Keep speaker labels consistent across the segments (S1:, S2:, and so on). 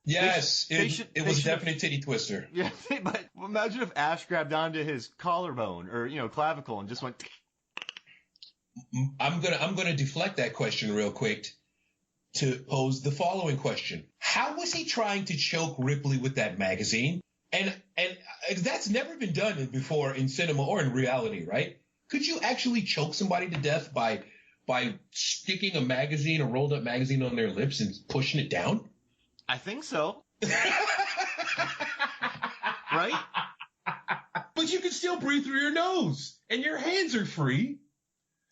S1: Yes, it was a definite titty twister.
S2: Yeah, but imagine if Ash grabbed onto his collarbone or clavicle and just went.
S1: I'm gonna deflect that question real quick to pose the following question: how was he trying to choke Ripley with that magazine? And that's never been done before in cinema or in reality, right? Could you actually choke somebody to death by sticking a rolled up magazine on their lips and pushing it down?
S2: I think so. Right?
S1: But you can still breathe through your nose, and your hands are free.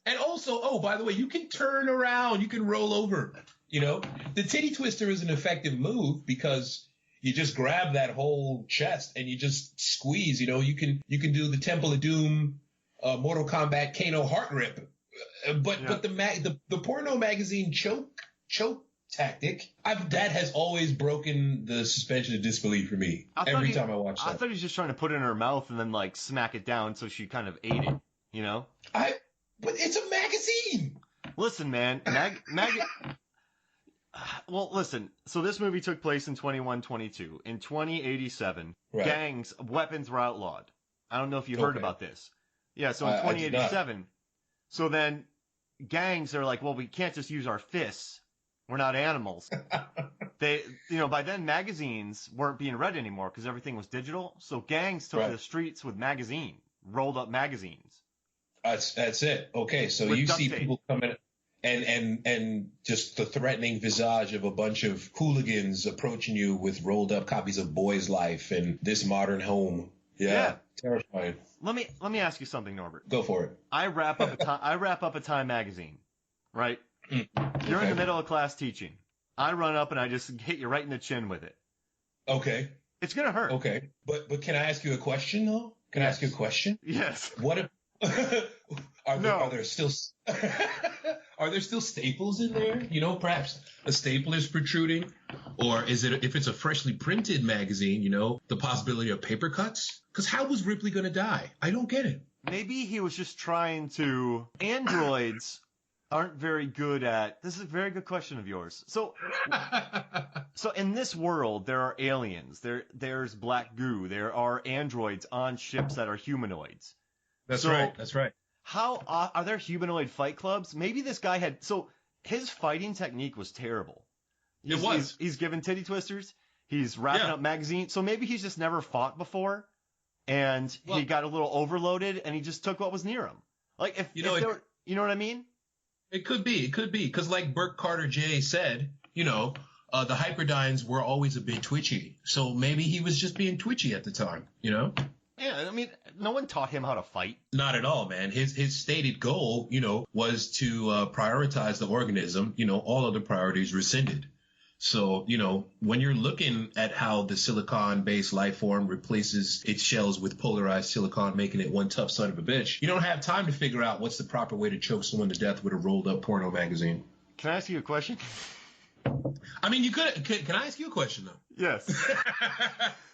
S1: And also, oh, by the way, you can turn around, you can roll over. The titty twister is an effective move because you just grab that whole chest and you just squeeze. You can do the Temple of Doom, Mortal Kombat Kano heart grip. But the porno magazine choke tactic, that has always broken the suspension of disbelief for me every time I watch that.
S2: I thought he was just trying to put it in her mouth and then smack it down so she kind of ate it,
S1: But it's a magazine.
S2: Listen, man, well, listen. So this movie took place in 2122. In 2087,
S1: right.
S2: Gangs, weapons were outlawed. I don't know if you heard about this. Yeah, so in 2087, so then gangs are like, well, we can't just use our fists. We're not animals. By then magazines weren't being read anymore because everything was digital. So gangs took to the streets with rolled up magazines.
S1: That's it. Okay, so you see people coming and just the threatening visage of a bunch of hooligans approaching you with rolled up copies of Boy's Life and This Modern Home. Yeah. Terrifying.
S2: Let me ask you something, Norbert.
S1: Go for it.
S2: I wrap up a Time magazine, right? You're in the middle of class teaching. I run up and I just hit you right in the chin with it.
S1: Okay.
S2: It's gonna hurt.
S1: Okay. But can I ask you a question though? Can I ask you a question?
S2: Yes.
S1: What if are there still staples in there? Perhaps a staple is protruding, or is it, if it's a freshly printed magazine, the possibility of paper cuts? Because how was Ripley going to die? I don't get it.
S2: Maybe he was just trying to. Androids aren't very good at. This is a very good question of yours. So in this world, there are aliens. There's black goo. There are androids on ships that are humanoids.
S1: That's right.
S2: How are there humanoid fight clubs? Maybe this guy had. So his fighting technique was terrible. He's given titty twisters. He's wrapping up magazines. So maybe he's just never fought before, and he got a little overloaded, and he just took what was near him. You know what I mean?
S1: It could be, because like Burke Carter J said, the Hyperdynes were always a bit twitchy. So maybe he was just being twitchy at the time, Yeah,
S2: I mean, no one taught him how to fight.
S1: Not at all, man. His stated goal, was to prioritize the organism. All other priorities rescinded. So, when you're looking at how the silicon-based life form replaces its shells with polarized silicon, making it one tough son of a bitch, you don't have time to figure out what's the proper way to choke someone to death with a rolled-up porno magazine.
S2: Can I ask you a question?
S1: I mean, you could. Can I ask you a question, though?
S2: Yes.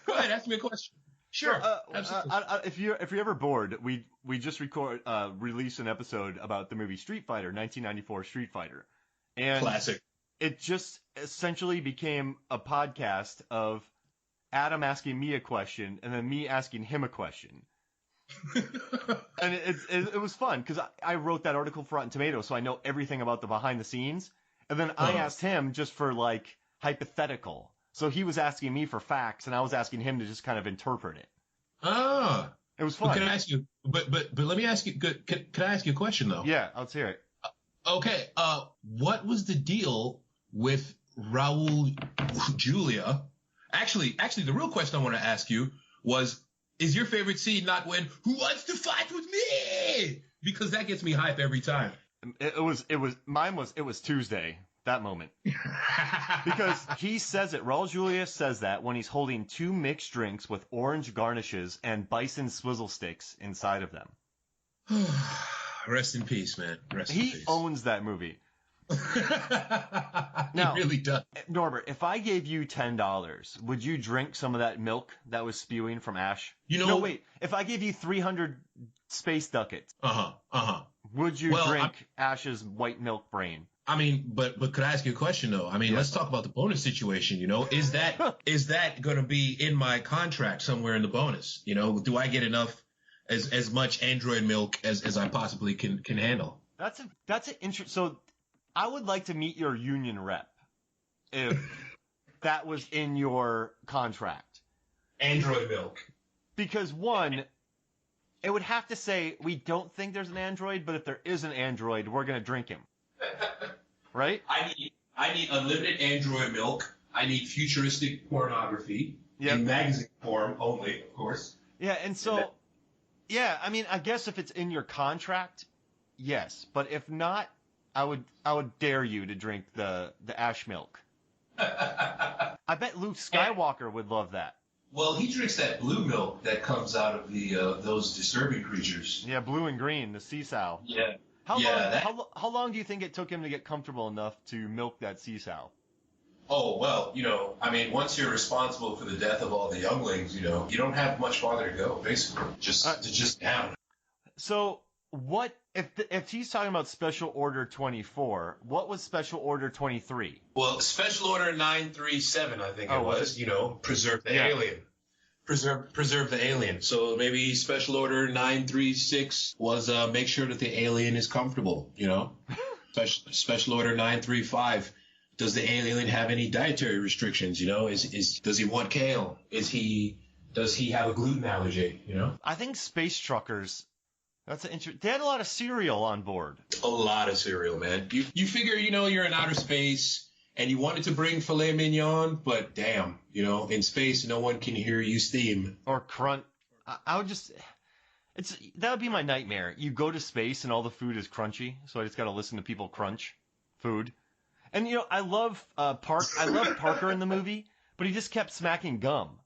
S1: Go ahead, ask me a question. Sure. Absolutely.
S2: If you're ever bored, we just released an episode about the movie Street Fighter, 1994 Street Fighter. And
S1: classic.
S2: It just essentially became a podcast of Adam asking me a question and then me asking him a question. And it was fun because I wrote that article for Rotten Tomatoes, so I know everything about the behind the scenes. And then I asked him just for hypothetical. So he was asking me for facts, and I was asking him to just kind of interpret it. It was fun.
S1: But can I ask you? But let me ask you. Can I ask you a question though?
S2: Yeah, let's hear it.
S1: Okay. What was the deal with Raul Julia? Actually, the real question I want to ask you was: is your favorite scene not when "Who wants to fight with me?" Because that gets me hype every time.
S2: It was Tuesday. That moment. Because he says it. Raul Julia says that when he's holding 2 mixed drinks with orange garnishes and bison swizzle sticks inside of them.
S1: Rest in peace, man.
S2: He owns that movie.
S1: Now, he really does.
S2: Norbert, if I gave you $10, would you drink some of that milk that was spewing from Ash? No, wait. If I gave you 300 space ducats. Would you drink Ash's white milk brain?
S1: I mean, but could I ask you a question though? I mean, let's talk about the bonus situation. Is that going to be in my contract somewhere in the bonus? Do I get enough as much Android milk as I possibly can handle?
S2: That's an interesting. So I would like to meet your union rep if that was in your contract.
S1: Android milk.
S2: Because one, it would have to say we don't think there's an android, but if there is an android, we're going to drink him. Right?
S1: I need unlimited Android milk. I need futuristic pornography in magazine form only, of course.
S2: Yeah, and so, yeah, I mean, I guess if it's in your contract, yes, but if not, I would dare you to drink the ash milk. I bet Luke Skywalker would love that.
S1: Well, he drinks that blue milk that comes out of the those disturbing creatures.
S2: Yeah, blue and green, the sea sow.
S1: Yeah.
S2: How long do you think it took him to get comfortable enough to milk that sea sow?
S1: Oh, well, I mean, once you're responsible for the death of all the younglings, you don't have much farther to go, basically. Just down.
S2: So what if he's talking about Special Order 24, what was Special Order 23?
S1: Well, Special Order 937, I think it was, preserve the alien. Preserve the alien. So maybe Special Order 936 was make sure that the alien is comfortable, Special Order 935, does the alien have any dietary restrictions, does he want kale? Does he have a gluten allergy,
S2: I think space truckers, they had a lot of cereal on board.
S1: A lot of cereal, man. You figure, you're in outer space and you wanted to bring filet mignon, but damn, in space, no one can hear you steam.
S2: Or crunch. That would be my nightmare. You go to space and all the food is crunchy, so I just got to listen to people crunch food. And, I love Parker in the movie, but he just kept smacking gum.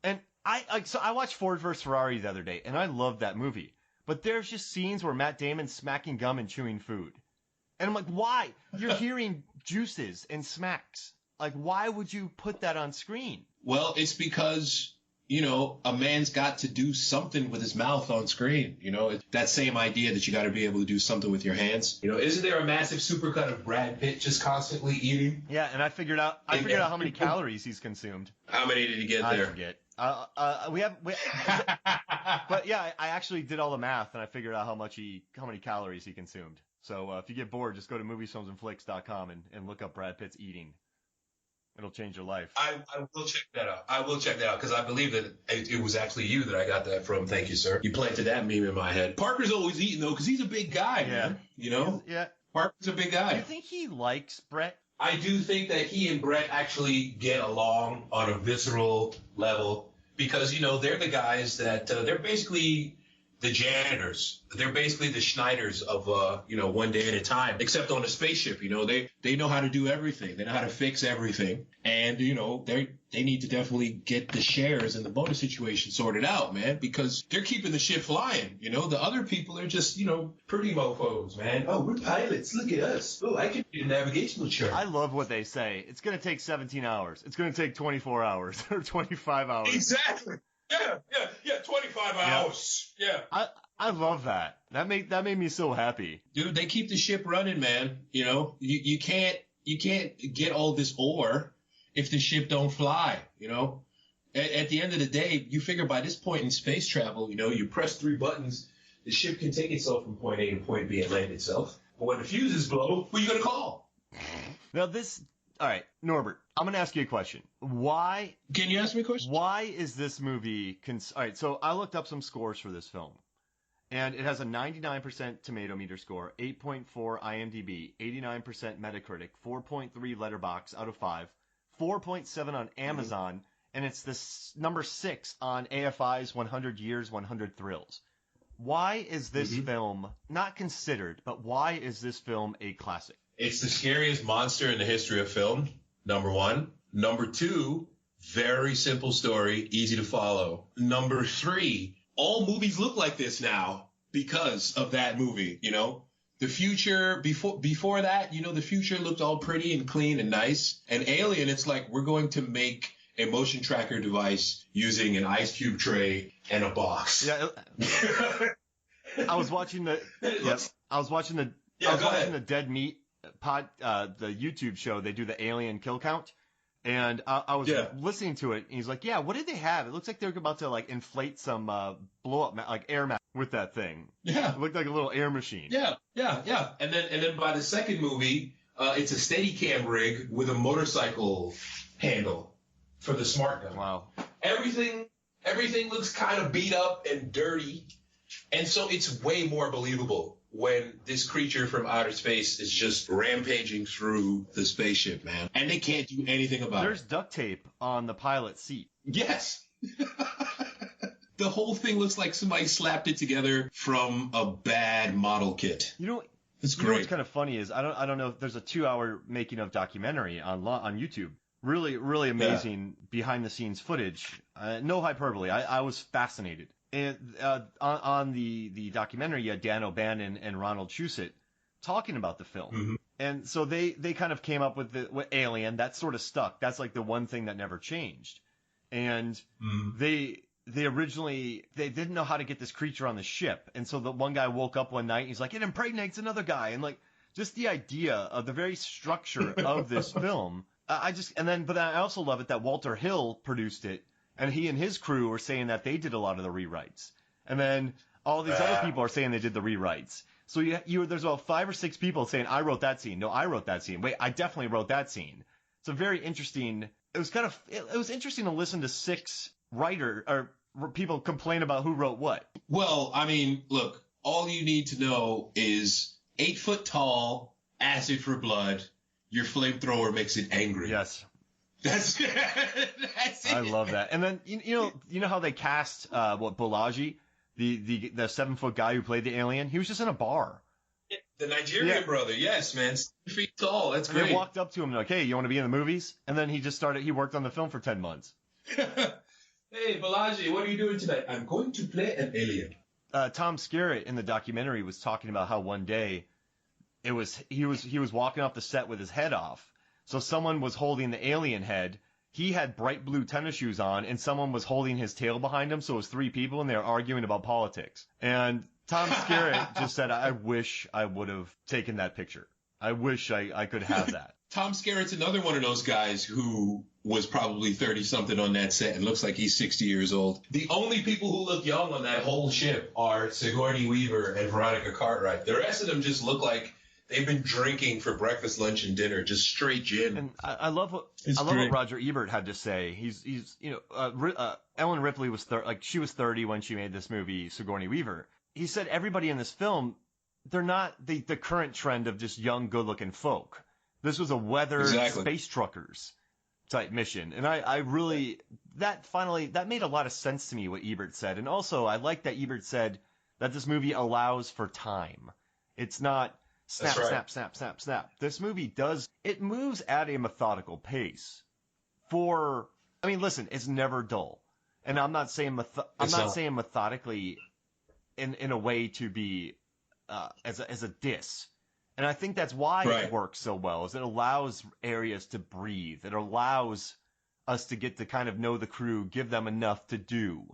S2: And I watched Ford vs. Ferrari the other day, and I loved that movie. But there's just scenes where Matt Damon's smacking gum and chewing food. And I'm like, why? You're hearing juices and smacks. Like, why would you put that on screen?
S1: Well, it's because, a man's got to do something with his mouth on screen. That same idea that you got to be able to do something with your hands. Isn't there a massive supercut of Brad Pitt just constantly eating?
S2: Yeah, and I figured out how many calories he's consumed.
S1: How many did he get there?
S2: I forget. But yeah, I actually did all the math and I figured out how many calories he consumed. So if you get bored, just go to moviesfilmsandflicks.com and look up Brad Pitt's eating. It'll change your life.
S1: I will check that out. Because I believe that it was actually you that I got that from. Thank you, sir. You planted that meme in my head. Parker's always eating though, because he's a big guy, man.
S2: Yeah.
S1: Parker's a big guy.
S2: Do you think he likes Brett?
S1: I do think that he and Brett actually get along on a visceral level because, they're the guys that they're basically the janitors. They're basically the Schneiders of, One Day at a Time, except on a spaceship. They know how to do everything. They know how to fix everything. And, they need to definitely get the shares and the bonus situation sorted out, man, because they're keeping the ship flying. The other people are just, pretty mofos, man. Oh, we're pilots. Look at us. Oh, I can do a navigational chart.
S2: I love what they say. It's going to take 17 hours. It's going to take 24 hours or 25 hours.
S1: Exactly. Yeah, 25 hours. Yeah.
S2: I love that. That made me so happy.
S1: Dude, they keep the ship running, man. You can't get all this ore if the ship don't fly, At the end of the day, you figure by this point in space travel, you press 3 buttons, the ship can take itself from point A to point B and land itself. But when the fuses blow, who are you going to call?
S2: Now all right, Norbert, I'm going to ask you a question. Why?
S1: Can you ask me a question?
S2: Why is this movie... all right, so I looked up some scores for this film. And it has a 99% tomato meter score, 8.4 IMDb, 89% Metacritic, 4.3 Letterboxd out of 5, 4.7 on Amazon, and it's number 6 on AFI's 100 Years, 100 Thrills. Why is this film not considered, but why is this film a classic?
S1: It's the scariest monster in the history of film, number 1. Number 2, very simple story, easy to follow. Number 3, all movies look like this now because of that movie, The future, before that, the future looked all pretty and clean and nice. And Alien, it's like we're going to make a motion tracker device using an ice cube tray and a box.
S2: Yeah. I was watching the dead meat the YouTube show, they do the alien kill count. And I was listening to it, and he's like, yeah, what did they have? It looks like they're about to, like, inflate some blow-up, like, air mask with that thing.
S1: Yeah.
S2: It looked like a little air machine.
S1: Yeah. And then by the second movie, it's a Steadicam rig with a motorcycle handle for the smart gun.
S2: Wow.
S1: Everything looks kind of beat up and dirty, and so it's way more believable when this creature from outer space is just rampaging through the spaceship, man. And they can't do anything about
S2: There's duct tape on the pilot's seat.
S1: Yes. The whole thing looks like somebody slapped it together from a bad model kit.
S2: You know,
S1: it's great.
S2: You know what's kind of funny is I don't know if there's a 2-hour making of documentary on YouTube. Really amazing behind the scenes footage. No hyperbole. I was fascinated. And on the documentary, you had Dan O'Bannon and Ronald Shusett talking about the film. Mm-hmm. And so they kind of came up with Alien. That sort of stuck. That's like the one thing that never changed. And they originally they didn't know how to get this creature on the ship. And so the one guy woke up one night and he's like, it impregnates another guy. And like just the idea of the very structure of this film. But then I also love it that Walter Hill produced it. And he and his crew were saying that they did a lot of the rewrites. And then all these other people are saying they did the rewrites. So there's about 5 or 6 people saying, I wrote that scene. No, I wrote that scene. Wait, I definitely wrote that scene. It's a very interesting. It was interesting to listen to 6 people complain about who wrote what.
S1: Well, I mean, look, all you need to know is 8 foot tall, acid for blood. Your flamethrower makes it angry.
S2: Yes.
S1: That's it.
S2: I love that. And then you know how they cast Bolaji, the 7-foot guy who played the alien? He was just in a bar.
S1: The Nigerian brother, yes, man, 7 feet tall. That's great.
S2: They walked up to him like, "Hey, you want to be in the movies?" And then he worked on the film for 10 months.
S1: Hey, Bolaji, what are you doing tonight? I'm going to play an alien.
S2: Tom Skerritt in the documentary was talking about how one day he was walking off the set with his head off. So someone was holding the alien head. He had bright blue tennis shoes on, and someone was holding his tail behind him. So it was 3 people, and they were arguing about politics. And Tom Skerritt just said, I wish I would have taken that picture. I wish I could have that.
S1: Tom Skerritt's another one of those guys who was probably 30-something on that set and looks like he's 60 years old. The only people who look young on that whole ship are Sigourney Weaver and Veronica Cartwright. The rest of them just look like they've been drinking for breakfast, lunch, and dinner, just straight gin.
S2: And I love what Roger Ebert had to say. He's Ellen Ripley was she was 30 when she made this movie, Sigourney Weaver. He said everybody in this film, they're not the current trend of just young, good-looking folk. This was a weathered space truckers type mission, and I really that made a lot of sense to me what Ebert said, and also I like that Ebert said that this movie allows for time. It's not. Snap,
S1: right.
S2: Snap, snap, snap, snap. This movie moves at a methodical pace. Listen, it's never dull. And I'm not saying methodically in a way to be as a diss. And I think that's why it works so well, is it allows areas to breathe. It allows us to get to kind of know the crew, give them enough to do.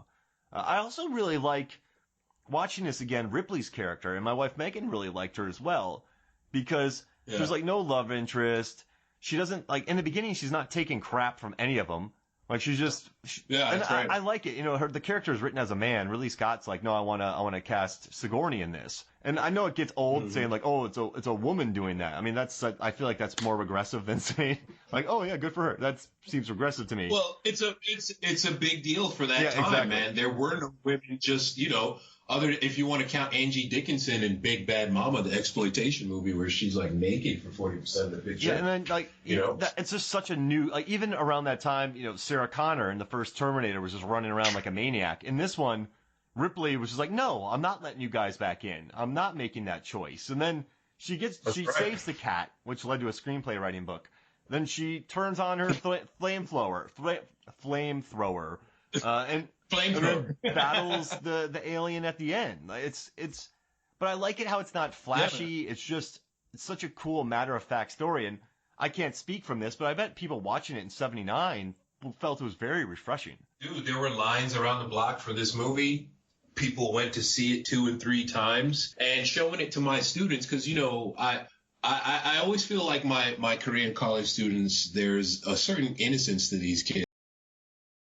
S2: I also really like watching this again, Ripley's character, and my wife Megan really liked her as well, because there's like no love interest. She doesn't in the beginning, she's not taking crap from any of them. Like she's just,
S1: that's right.
S2: I like it. The character is written as a man. Ridley Scott's like, no, I want to cast Sigourney in this. And I know it gets old saying like, oh, it's a woman doing that. I mean, I feel like that's more regressive than saying like, oh yeah, good for her. That seems regressive to me.
S1: Well, it's a big deal for that time, exactly. Man. There were no women just, if you want to count Angie Dickinson in Big Bad Mama, the exploitation movie where she's like naked for 40% of the picture.
S2: Yeah, and then it's just such a new, even around that time, Sarah Connor in the first Terminator was just running around like a maniac. In this one, Ripley was just like, no, I'm not letting you guys back in. I'm not making that choice. And then she saves the cat, which led to a screenplay writing book. Then she turns on her flamethrower, and then battles the alien at the end. But I like it how it's not flashy. Yeah. It's such a cool matter of fact story. And I can't speak from this, but I bet people watching it in '79 felt it was very refreshing.
S1: Dude, there were lines around the block for this movie. People went to see it 2 and 3 times, and showing it to my students because I I always feel like my Korean college students, there's a certain innocence to these kids.